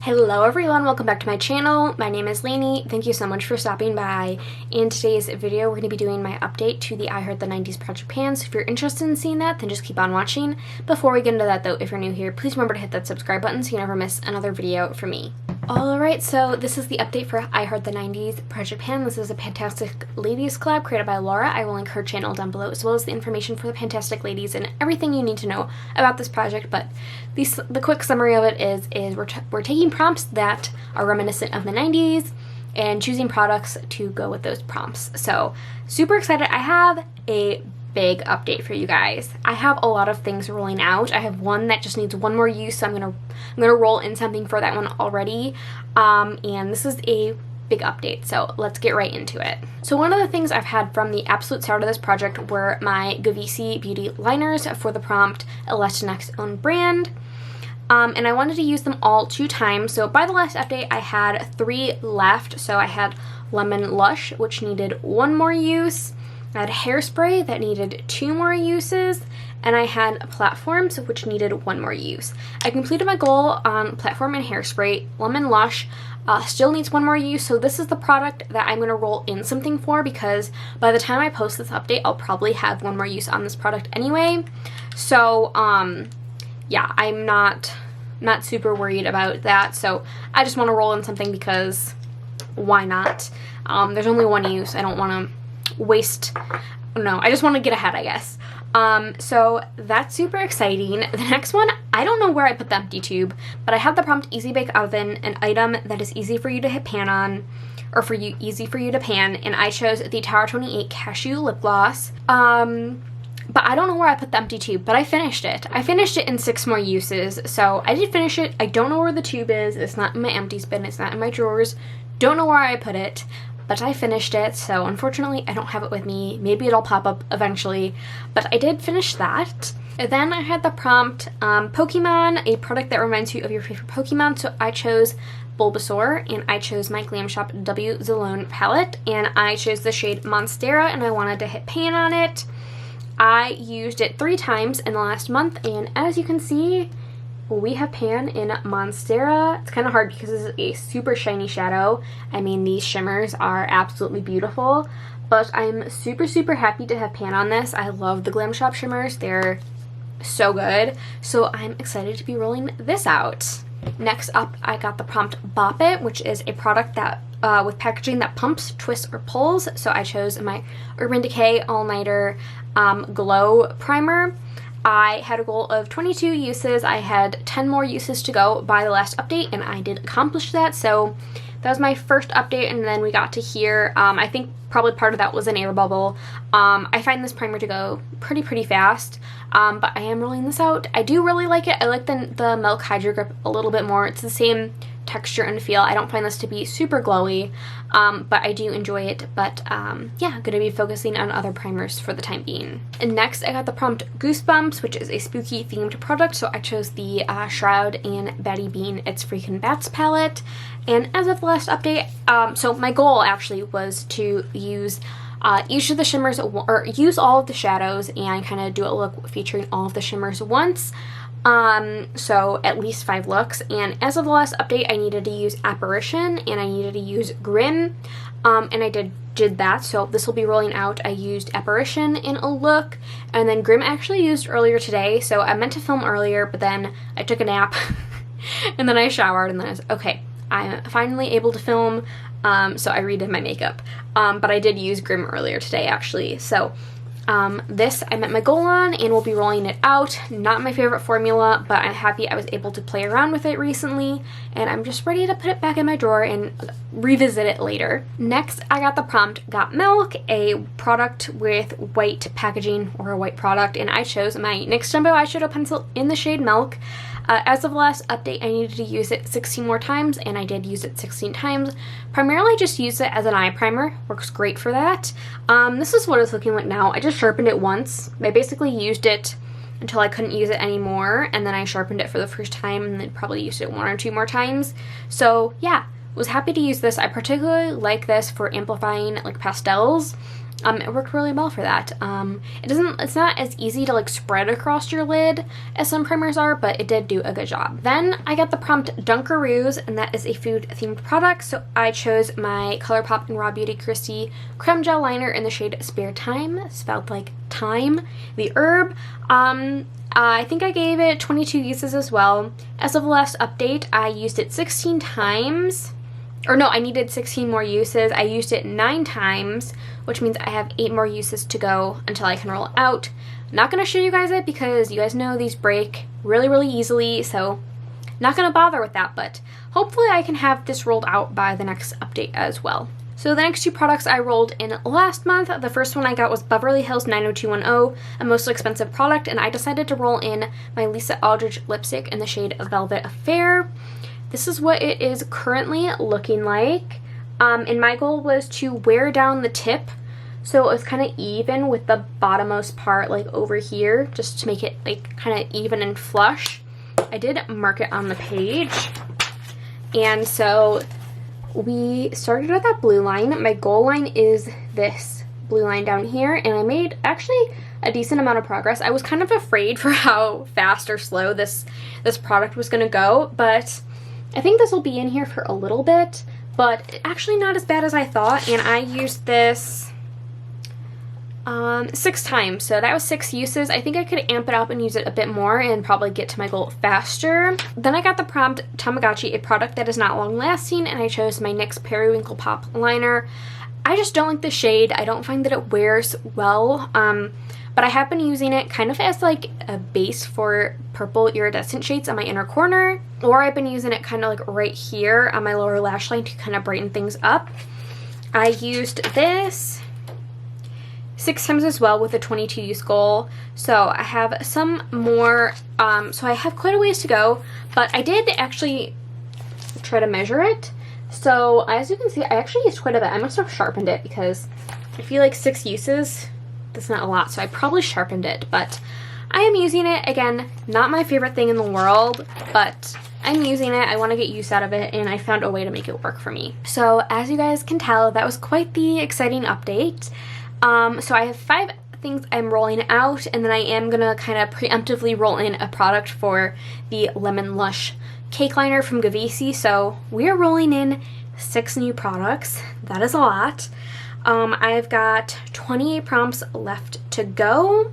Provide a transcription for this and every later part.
Hello everyone, welcome back to my channel. My name is Lainey. Thank you so much for stopping by. In today's video, we're going to be doing my update to the I Heart the 90s Project Pan, so if you're interested in seeing that, then just keep on watching. Before we get into that though, if you're new here, please remember to hit that subscribe button so you never miss another video from me. Alright, so this is the update for I Heart the 90s Project Pan. This is a Fantastic Ladies collab created by Laura. I will link her channel down below, as well as the information for the Fantastic Ladies and everything you need to know about this project. But the quick summary of it is we're taking prompts that are reminiscent of the 90s and choosing products to go with those prompts. So super excited. I have a big update for you guys. I have a lot of things rolling out. I have one that just needs one more use, so I'm gonna roll in something for that one already. And this is a big update, so let's get right into it. So one of the things I've had from the absolute start of this project were my Gavisi Beauty liners for the prompt Latinx own brand. And I wanted to use them all 2 times. So by the last update, I had 3 left. So I had Lemon Lush, which needed 1 more use. I had Hairspray that needed 2 more uses, and I had Platforms, which needed 1 more use. I completed my goal on Platform and Hairspray. Lemon Lush still needs 1 more use, so this is the product that I'm going to roll in something for, because by the time I post this update, I'll probably have 1 more use on this product anyway. So, yeah, I'm not super worried about that, so I just want to roll in something because why not? There's only 1 use. I don't want to waste, no, I just want to get ahead, I guess. So that's super exciting. The next one, I don't know where I put the empty tube, but I have the prompt Easy Bake Oven, an item that is easy for you to hit pan on, or easy for you to pan, and I chose the Tower 28 Cashew Lip Gloss. But I don't know where I put the empty tube, but I finished it. I finished it in 6 more uses, so I did finish it. I don't know where the tube is. It's not in my empty bin. It's not in my drawers. Don't know where I put it, but I finished it, so unfortunately I don't have it with me. Maybe it'll pop up eventually, but I did finish that. And then I had the prompt Pokemon, a product that reminds you of your favorite Pokemon, so I chose Bulbasaur, and I chose my Glam Shop W Zalone palette, and I chose the shade Monstera, and I wanted to hit pan on it. I used it 3 times in the last month, and as you can see, we have pan in Monstera. It's kind of hard because this is a super shiny shadow. I mean, these shimmers are absolutely beautiful, but I'm super happy to have pan on this. I love the Glam Shop shimmers. They're so good, so I'm excited to be rolling this out. Next up, I got the prompt Bop It, which is a product that with packaging that pumps, twists, or pulls. So I chose my Urban Decay All Nighter Glow Primer. I had a goal of 22 uses. I had 10 more uses to go by the last update, and I did accomplish that. So that was my first update, and then we got to here. I think probably part of that was an air bubble. I find this primer to go pretty fast, but I am rolling this out. I do really like it. I like the Milk Hydro Grip a little bit more. It's the same texture and feel. I don't find this to be super glowy, but I do enjoy it. But yeah, going to be focusing on other primers for the time being. And next I got the prompt Goosebumps, which is a spooky themed product, so I chose the Shroud and Batty Bean It's Freakin' Bats palette. And as of the last update, so my goal actually was to use each of the shimmers, or use all of the shadows and kind of do a look featuring all of the shimmers once. So at least 5 looks, and as of the last update I needed to use Apparition and I needed to use Grim, and I did that, so this will be rolling out. I used Apparition in a look, and then Grim I actually used earlier today, so I meant to film earlier, but then I took a nap and then I showered, and then I was okay, I'm finally able to film, so I redid my makeup, but I did use Grim earlier today actually. So this I met my goal on, and we'll be rolling it out. Not my favorite formula, but I'm happy I was able to play around with it recently, and I'm just ready to put it back in my drawer and revisit it later. Next, I got the prompt Got Milk, a product with white packaging, or a white product, and I chose my NYX Jumbo eyeshadow pencil in the shade Milk. As of the last update, I needed to use it 16 more times, and I did use it 16 times. Primarily just use it as an eye primer. Works great for that. This is what it's looking like now. I just sharpened it once. I basically used it until I couldn't use it anymore, and then I sharpened it for the first time, and then probably used it 1 or 2 more times. So yeah, was happy to use this. I particularly like this for amplifying like pastels. It worked really well for that. It's not as easy to like spread across your lid as some primers are, but it did do a good job. Then I got the prompt Dunkaroos, and that is a food themed product. So I chose my ColourPop and Raw Beauty Kristi Creme Gel Liner in the shade Spare Time, spelled like time, the herb. I think I gave it 22 uses as well. As of the last update, I used it 16 times. Or no, I needed 16 more uses. I used it 9 times, which means I have 8 more uses to go until I can roll it out. I'm not going to show you guys it because you guys know these break really, really easily, so not going to bother with that, but hopefully I can have this rolled out by the next update as well. So the next 2 products I rolled in last month. The first one I got was Beverly Hills 90210, a most expensive product, and I decided to roll in my Lisa Aldridge lipstick in the shade Velvet Affair. This is what it is currently looking like. And my goal was to wear down the tip so it was kind of even with the bottommost part like over here, just to make it like kind of even and flush. I did mark it on the page. And so we started at that blue line. My goal line is this blue line down here, and I made actually a decent amount of progress. I was kind of afraid for how fast or slow this product was going to go, but I think this will be in here for a little bit, but actually not as bad as I thought, and I used this 6 times, so that was 6 uses. I think I could amp it up and use it a bit more and probably get to my goal faster. Then I got the prompt Tamagotchi, a product that is not long lasting, and I chose my NYX Periwinkle Pop Liner. I just don't like the shade. I don't find that it wears well, but I have been using it kind of as like a base for purple iridescent shades on my inner corner, or I've been using it kind of like right here on my lower lash line to kind of brighten things up. I used this 6 times as well with a 22 use goal, so I have some more, so I have quite a ways to go, but I did actually try to measure it. So as you can see, I actually used quite a bit. I must have sharpened it because I feel like 6 uses, that's not a lot, so I probably sharpened it, but I am using it. Again, not my favorite thing in the world, but I'm using it. I want to get use out of it, and I found a way to make it work for me. So as you guys can tell, that was quite the exciting update. So I have 5 things I'm rolling out, and then I am going to kind of preemptively roll in a product for the Lemon Lush Cake Liner from Gavisi. So we are rolling in 6 new products. That is a lot. I've got 28 prompts left to go.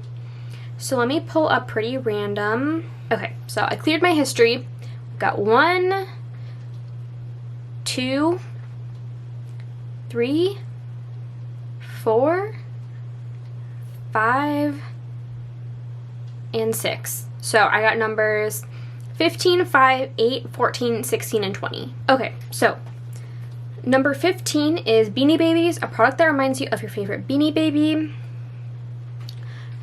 So let me pull up Pretty Random. Okay, so I cleared my history. I've got 1, 2, 3, 4, 5, and 6. So I got numbers 15, 5, 8, 14, 16, and 20. Okay, so number 15 is Beanie Babies, a product that reminds you of your favorite Beanie Baby.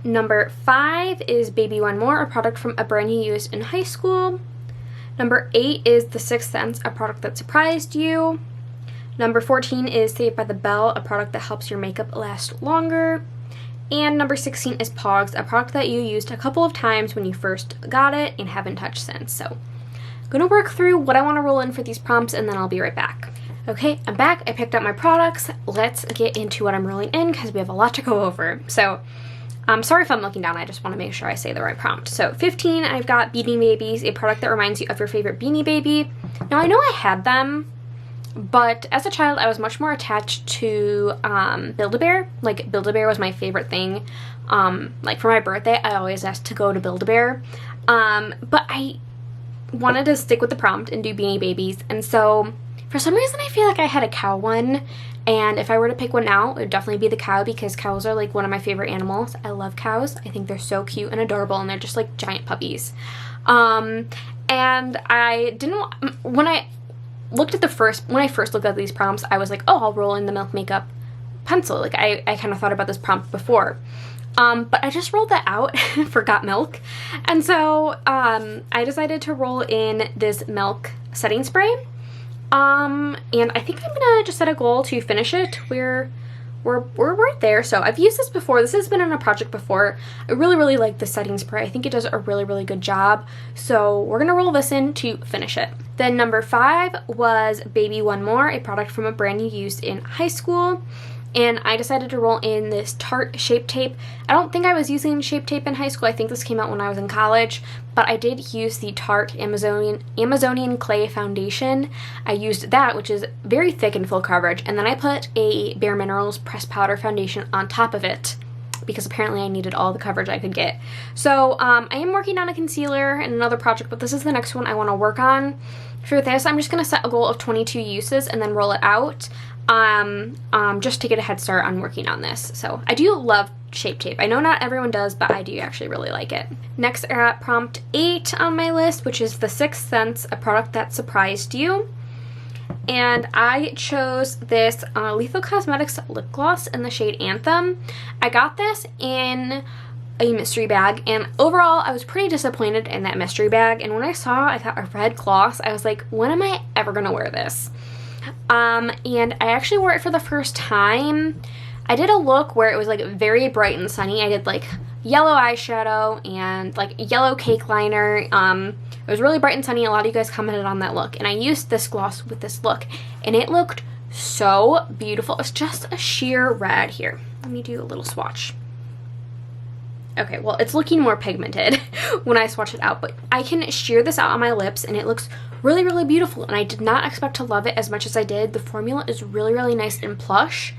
Number 5 is Baby One More, a product from a brand you used in high school. Number 8 is The Sixth Sense, a product that surprised you. Number 14 is Saved by the Bell, a product that helps your makeup last longer. And number 16 is Pogs, a product that you used a couple of times when you first got it and haven't touched since. So I'm going to work through what I want to roll in for these prompts, and then I'll be right back. Okay, I'm back. I picked up my products. Let's get into what I'm rolling in because we have a lot to go over. So I'm sorry if I'm looking down. I just want to make sure I say the right prompt. So 15, I've got Beanie Babies, a product that reminds you of your favorite Beanie Baby. Now I know I had them, but as a child I was much more attached to Build-A-Bear. Like Build-A-Bear was my favorite thing. Like for my birthday I always asked to go to Build-A-Bear. But I wanted to stick with the prompt and do Beanie Babies, and so for some reason I feel like I had a cow one, and if I were to pick one now, it would definitely be the cow because cows are like one of my favorite animals. I love cows. I think they're so cute and adorable, and they're just like giant puppies. And I didn't, when I first looked at these prompts, I was like, oh, I'll roll in the Milk Makeup pencil. Like I kind of thought about this prompt before. But I just rolled that out, forgot milk. And so I decided to roll in this Milk setting spray. And I think I'm gonna just set a goal to finish it. We're right there. So I've used this before. This has been in a project before. I really, really like the setting spray. I think it does a really, really good job. So we're gonna roll this in to finish it. Then number 5 was Baby One More, a product from a brand you used in high school. and I decided to roll in this Tarte Shape Tape. I don't think I was using Shape Tape in high school. I think this came out when I was in college, but I did use the Tarte Amazonian Clay Foundation. I used that, which is very thick and full coverage, and then I put a Bare Minerals Pressed Powder Foundation on top of it, because apparently I needed all the coverage I could get. So I am working on a concealer and another project, but this is the next one I want to work on. For this, I'm just going to set a goal of 22 uses and then roll it out just to get a head start on working on this. So I do love Shape Tape. I know not everyone does, but I do actually really like it. Next, I got prompt 8 on my list, which is The Sixth Sense, a product that surprised you. And I chose this Lethal Cosmetics lip gloss in the shade Anthem. I got this in a mystery bag, and overall I was pretty disappointed in that mystery bag, and when I saw I got a red gloss, I was like, when am I ever gonna wear this? And I actually wore it for the first time. I did a look where it was like very bright and sunny. I did like yellow eyeshadow and like yellow cake liner. It was really bright and sunny. A lot of you guys commented on that look, and I used this gloss with this look, and it looked so beautiful. It's just a sheer red here. Let me do a little swatch. Okay, well, it's looking more pigmented when I swatch it out, but I can sheer this out on my lips, and it looks really, really beautiful, and I did not expect to love it as much as I did. The formula is really, really nice and plush.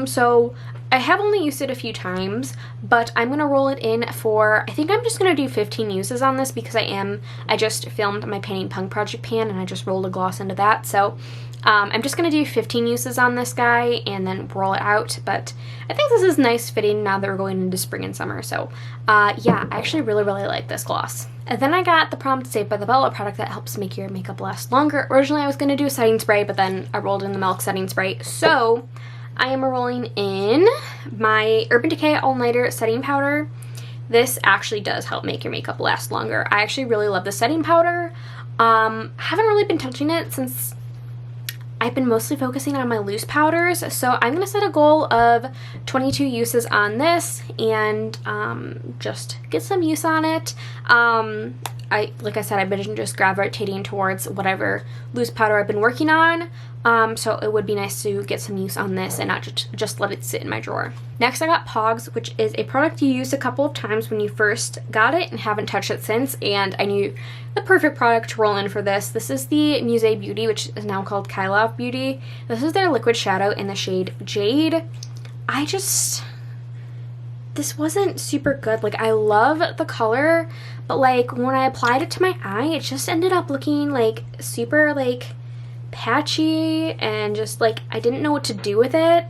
So I have only used it a few times, but I'm going to roll it in for, I think I'm just going to do 15 uses on this, because I just filmed my Painting Punk project pan, and I just rolled a gloss into that, so I'm just going to do 15 uses on this guy and then roll it out, but I think this is nice fitting now that we're going into spring and summer, so yeah, I actually really, really like this gloss. And then I got the Prompt Saved by the Bella product that helps make your makeup last longer. Originally I was going to do a setting spray, but then I rolled in the Milk setting spray, so I am rolling in my Urban Decay All Nighter setting powder. This actually does help make your makeup last longer. I actually really love the setting powder. Haven't really been touching it since I've been mostly focusing on my loose powders, so I'm going to set a goal of 22 uses on this and just get some use on it. Like I said, I've been just gravitating towards whatever loose powder I've been working on, so it would be nice to get some use on this and not just let it sit in my drawer. Next, I got Pogs, which is a product you used a couple of times when you first got it and haven't touched it since, and I knew the perfect product to roll in for this. This is the Musée Beauty, which is now called Kyla Beauty. This is their liquid shadow in the shade Jade. This wasn't super good. Like, I love the color, but like when I applied it to my eye, it just ended up looking like super like patchy, and just like I didn't know what to do with it.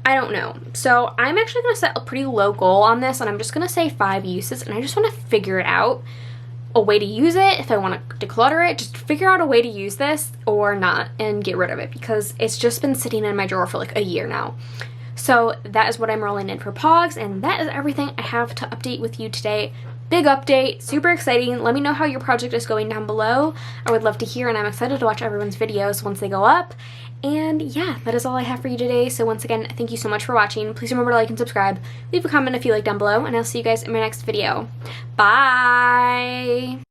I don't know. So I'm actually going to set a pretty low goal on this, and I'm just going to say 5 uses, and I just want to figure it out, a way to use it. If I want to declutter it, just figure out a way to use this or not and get rid of it, because it's just been sitting in my drawer for like a year now. So that is what I'm rolling in for Pogs, and that is everything I have to update with you today. Big update, super exciting. Let me know how your project is going down below. I would love to hear, and I'm excited to watch everyone's videos once they go up. And yeah, that is all I have for you today. So once again, thank you so much for watching. Please remember to like and subscribe. Leave a comment if you like down below, and I'll see you guys in my next video. Bye!